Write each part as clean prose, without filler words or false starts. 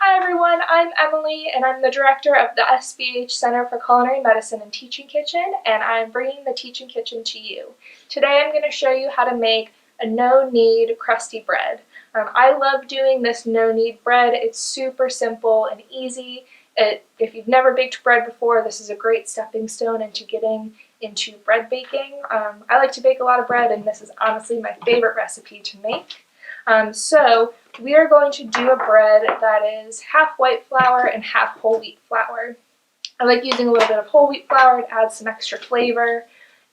Hi everyone, I'm Emily and I'm the director of the SBH Center for Culinary Medicine and Teaching Kitchen, and I'm bringing the Teaching Kitchen to you. Today I'm going to show you how to make a no-knead crusty bread. I love doing this no-knead bread. It's super simple and easy. If you've never baked bread before, this is a great stepping stone into getting into bread baking. I like to bake a lot of bread, and this is honestly my favorite recipe to make. So we are going to do a bread that is half white flour and half whole wheat flour. I like using a little bit of whole wheat flour. It adds some extra flavor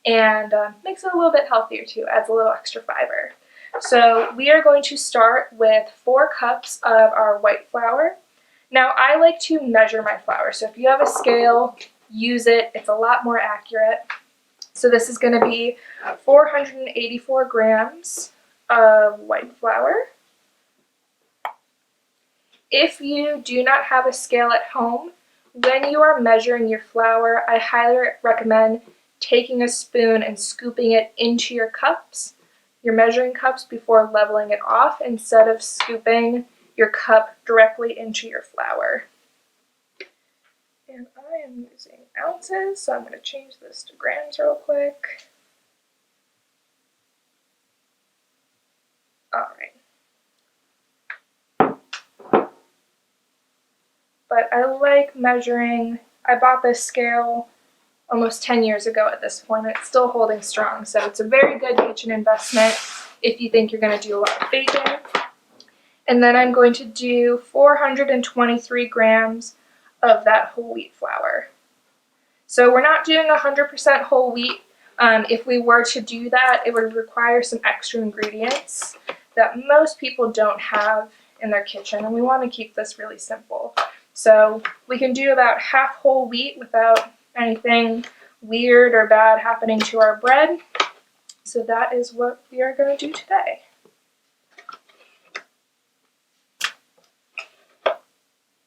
and makes it a little bit healthier too, adds a little extra fiber. So we are going to start with 4 cups of our white flour. Now I like to measure my flour, so if you have a scale, use it. It's a lot more accurate. So this is going to be 484 grams of white flour. If you do not have a scale at home, when you are measuring your flour, I highly recommend taking a spoon and scooping it into your cups, your measuring cups, before leveling it off, instead of scooping your cup directly into your flour. And I am using ounces, so I'm going to change this to grams real quick. Alright. But I like measuring. I bought this scale almost 10 years ago at this point, and it's still holding strong, so it's a very good kitchen investment if you think you're going to do a lot of baking. And then I'm going to do 423 grams of that whole wheat flour. So we're not doing 100% whole wheat. If we were to do that, it would require some extra ingredients that most people don't have in their kitchen, and we want to keep this really simple. So we can do about half whole wheat without anything weird or bad happening to our bread. So that is what we are going to do today.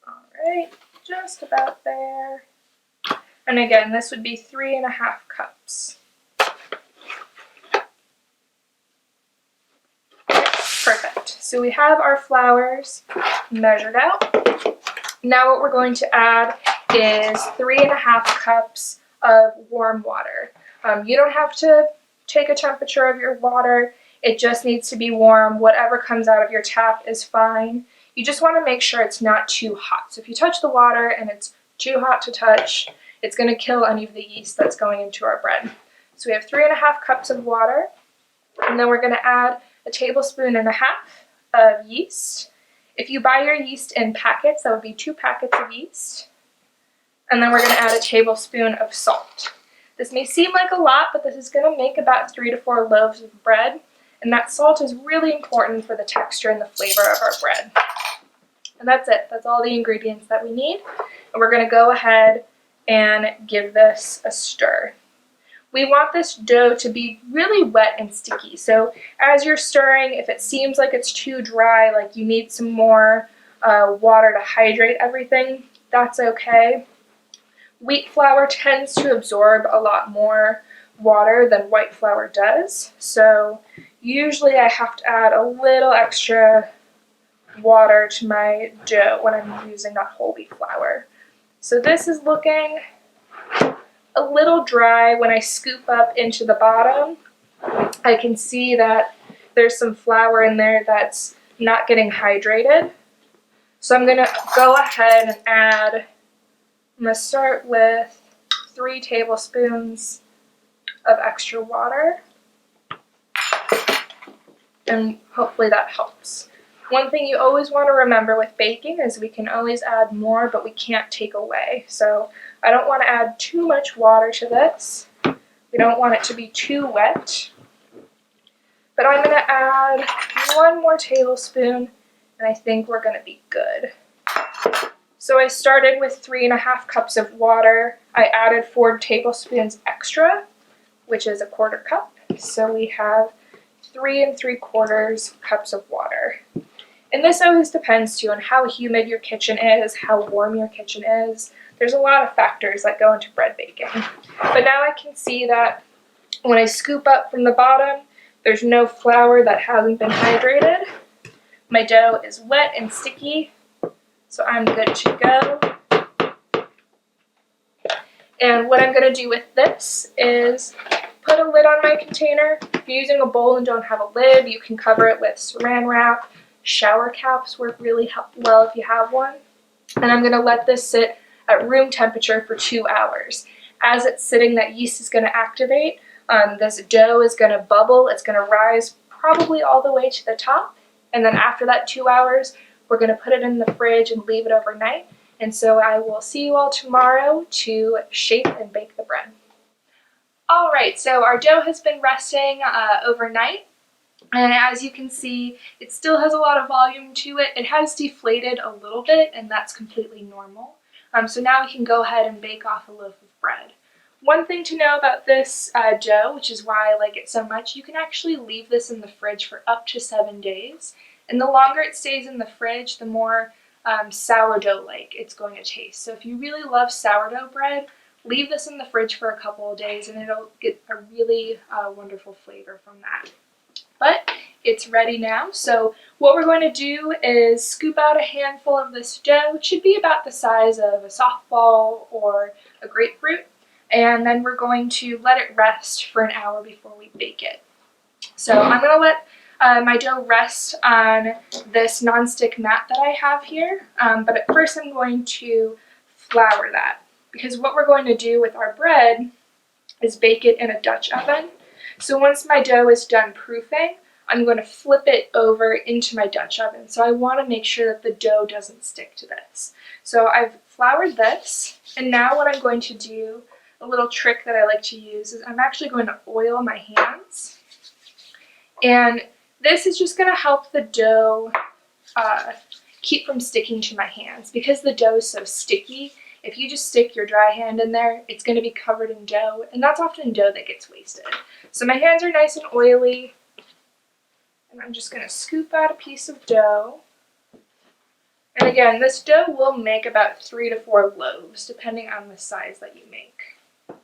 Alright, just about there. And again, this would be 3.5 cups. Perfect. So we have our flours measured out. Now what we're going to add is 3.5 cups of warm water. You don't have to take a temperature of your water. It just needs to be warm. Whatever comes out of your tap is fine. You just want to make sure it's not too hot. So if you touch the water and it's too hot to touch, it's going to kill any of the yeast that's going into our bread. So we have 3.5 cups of water, and then we're going to add 1.5 tablespoons of yeast. If you buy your yeast in packets, that would be 2 packets of yeast. And then we're going to add 1 tablespoon of salt. This may seem like a lot, but this is going to make about 3 to 4 loaves of bread. And that salt is really important for the texture and the flavor of our bread. And that's it. That's all the ingredients that we need. And we're going to go ahead and give this a stir. We want this dough to be really wet and sticky. So as you're stirring, if it seems like it's too dry, like you need some more water to hydrate everything, that's okay. Wheat flour tends to absorb a lot more water than white flour does. So usually I have to add a little extra water to my dough when I'm using that whole wheat flour. So this is looking a little dry. When I scoop up into the bottom, I can see that there's some flour in there that's not getting hydrated. So I'm going to go ahead and add, I'm going to start with 3 tablespoons of extra water, and hopefully that helps. One thing you always want to remember with baking is we can always add more, but we can't take away. So I don't want to add too much water to this. We don't want it to be too wet. But I'm going to add 1 more tablespoon, and I think we're going to be good. So I started with 3.5 cups of water. I added 4 tablespoons extra, which is 1/4 cup. So we have 3 3/4 cups of water. And this always depends too on how humid your kitchen is, how warm your kitchen is. There's a lot of factors that go into bread baking. But now I can see that when I scoop up from the bottom, there's no flour that hasn't been hydrated. My dough is wet and sticky, So I'm good to go. And what I'm going to do with this is put a lid on my container. If you're using a bowl and don't have a lid, you can cover it with saran wrap. Shower caps work really well if you have one. And I'm going to let this sit at room temperature for 2 hours. As it's sitting, that yeast is going to activate. This dough is going to bubble. It's going to rise probably all the way to the top. And then after that 2 hours, we're going to put it in the fridge and leave it overnight. And so I will see you all tomorrow to shape and bake the bread. All right, so our dough has been resting overnight. And as you can see, it still has a lot of volume to it. It has deflated a little bit, and that's completely normal. So now we can go ahead and bake off a loaf of bread. One thing to know about this dough, which is why I like it so much, you can actually leave this in the fridge for up to 7 days. And the longer it stays in the fridge, the more sourdough-like it's going to taste. So if you really love sourdough bread, leave this in the fridge for a couple of days and it'll get a really wonderful flavor from that. But it's ready now. So what we're going to do is scoop out a handful of this dough, which should be about the size of a softball or a grapefruit. And then we're going to let it rest for an hour before we bake it. So I'm going to let my dough rest on this nonstick mat that I have here, but at first I'm going to flour that, because what we're going to do with our bread is bake it in a Dutch oven. So once my dough is done proofing, I'm going to flip it over into my Dutch oven. So I want to make sure that the dough doesn't stick to this. So I've floured this, and now what I'm going to do, a little trick that I like to use, is I'm actually going to oil my hands. And this is just going to help the dough keep from sticking to my hands. Because the dough is so sticky, if you just stick your dry hand in there, it's going to be covered in dough, and that's often dough that gets wasted. So my hands are nice and oily, and I'm just going to scoop out a piece of dough. And again, this dough will make about 3 to 4 loaves, depending on the size that you make.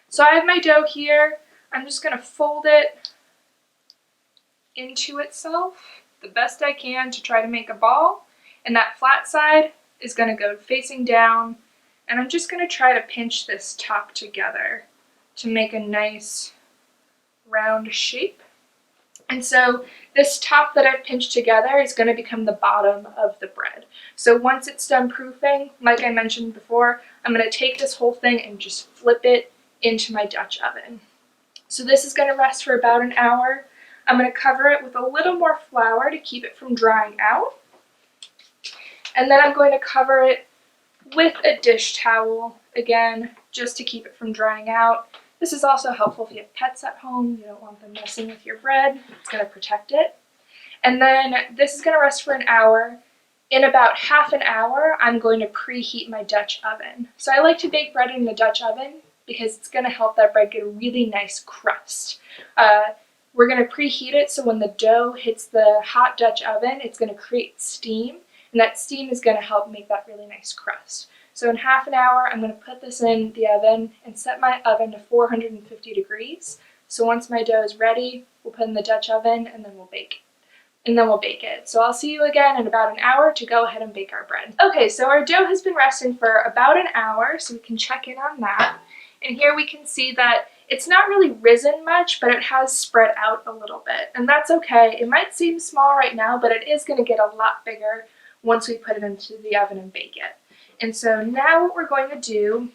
So I have my dough here. I'm just going to fold it into itself the best I can to try to make a ball, and that flat side is going to go facing down, and I'm just going to try to pinch this top together to make a nice round shape. And so this top that I've pinched together is going to become the bottom of the bread. So once it's done proofing, like I mentioned before, I'm going to take this whole thing and just flip it into my Dutch oven. So this is going to rest for about an hour. I'm going to cover it with a little more flour to keep it from drying out. And then I'm going to cover it with a dish towel, again, just to keep it from drying out. This is also helpful if you have pets at home. You don't want them messing with your bread. It's going to protect it. And then this is going to rest for an hour. In about half an hour, I'm going to preheat my Dutch oven. So I like to bake bread in the Dutch oven because it's going to help that bread get a really nice crust. We're going to preheat it so when the dough hits the hot Dutch oven, it's going to create steam, and that steam is going to help make that really nice crust. So in half an hour, I'm going to put this in the oven and set my oven to 450 degrees. So once my dough is ready, we'll put it in the Dutch oven and then we'll bake it. So I'll see you again in about an hour to go ahead and bake our bread. Okay, so our dough has been resting for about an hour, so we can check in on that. And here we can see that it's not really risen much, but it has spread out a little bit. And that's okay. It might seem small right now, but it is going to get a lot bigger once we put it into the oven and bake it. And so now what we're going to do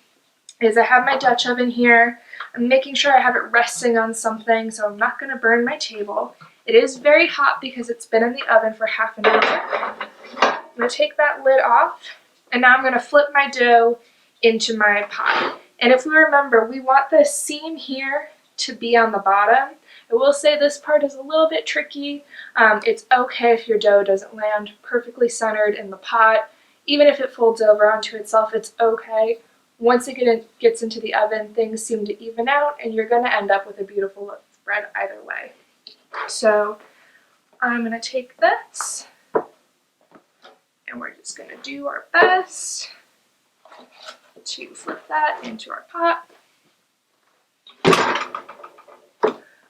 is I have my Dutch oven here. I'm making sure I have it resting on something so I'm not going to burn my table. It is very hot because it's been in the oven for half an hour. I'm going to take that lid off, and now I'm going to flip my dough into my pot. And if we remember, we want this seam here to be on the bottom. I will say this part is a little bit tricky. It's okay if your dough doesn't land perfectly centered in the pot. Even if it folds over onto itself, it's okay. Once it gets into the oven, things seem to even out, and you're going to end up with a beautiful loaf of bread either way. So I'm going to take this, and we're just going to do our best to flip that into our pot.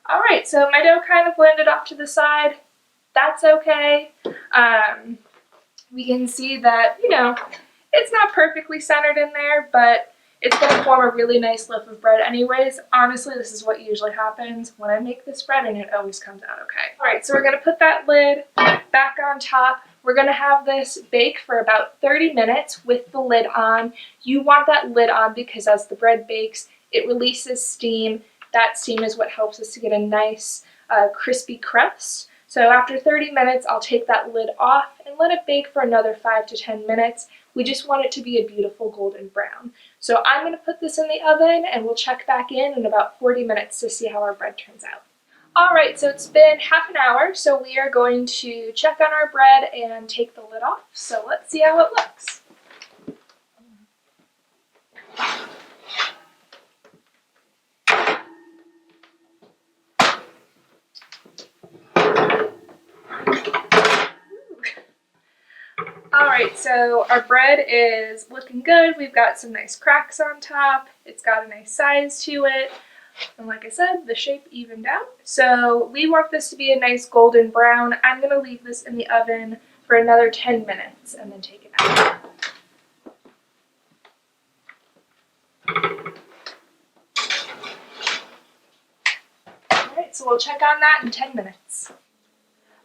All right, so my dough kind of blended off to the side. That's okay. we can see that, it's not perfectly centered in there, but it's going to form a really nice loaf of bread anyways. Honestly, this is what usually happens when I make this bread, and it always comes out okay. All right, so we're going to put that lid back on top. We're going to have this bake for about 30 minutes with the lid on. You want that lid on because as the bread bakes, it releases steam. That steam is what helps us to get a nice crispy crust. So after 30 minutes, I'll take that lid off and let it bake for another 5 to 10 minutes. We just want it to be a beautiful golden brown. So I'm going to put this in the oven and we'll check back in about 40 minutes to see how our bread turns out. All right, so it's been half an hour, so we are going to check on our bread and take the lid off. So let's see how it looks. Alright, so our bread is looking good. We've got some nice cracks on top. It's got a nice size to it. And like I said, the shape evened out. So we want this to be a nice golden brown. I'm going to leave this in the oven for another 10 minutes and then take it out. Alright, so we'll check on that in 10 minutes.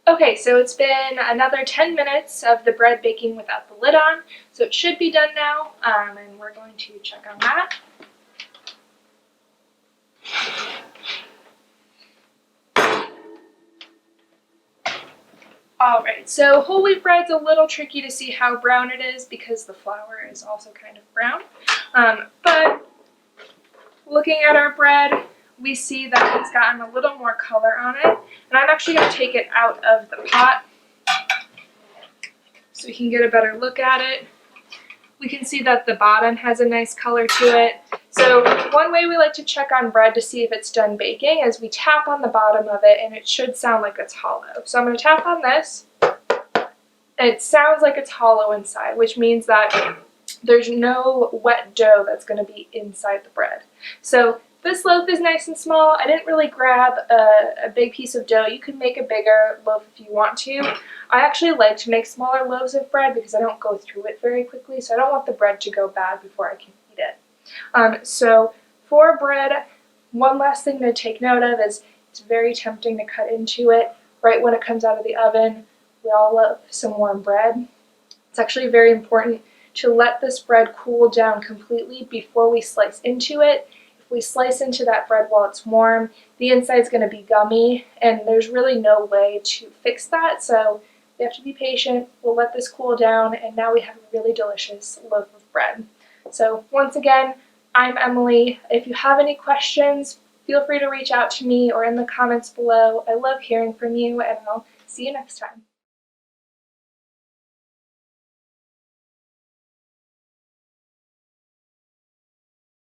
Okay, so it's been another 10 minutes of the bread baking without the lid on, so it should be done now, and we're going to check on that. Alright, so whole wheat bread's a little tricky to see how brown it is because the flour is also kind of brown, but looking at our bread, we see that it's gotten a little more color on it, and I'm actually going to take it out of the pot so we can get a better look at it. We can see that the bottom has a nice color to it. So one way we like to check on bread to see if it's done baking is we tap on the bottom of it and it should sound like it's hollow. So I'm going to tap on this and it sounds like it's hollow inside, which means that there's no wet dough that's going to be inside the bread. So this loaf is nice and small. I didn't really grab a big piece of dough. You can make a bigger loaf if you want to. I actually like to make smaller loaves of bread because I don't go through it very quickly, so I don't want the bread to go bad before I can eat it. So for bread, one last thing to take note of is it's very tempting to cut into it right when it comes out of the oven. We all love some warm bread. It's actually very important to let this bread cool down completely before we slice into it. If we slice into that bread while it's warm, the inside's going to be gummy, and there's really no way to fix that, so we have to be patient. We'll let this cool down, and now we have a really delicious loaf of bread. So once again, I'm Emily. If you have any questions, feel free to reach out to me or in the comments below. I love hearing from you, and I'll see you next time.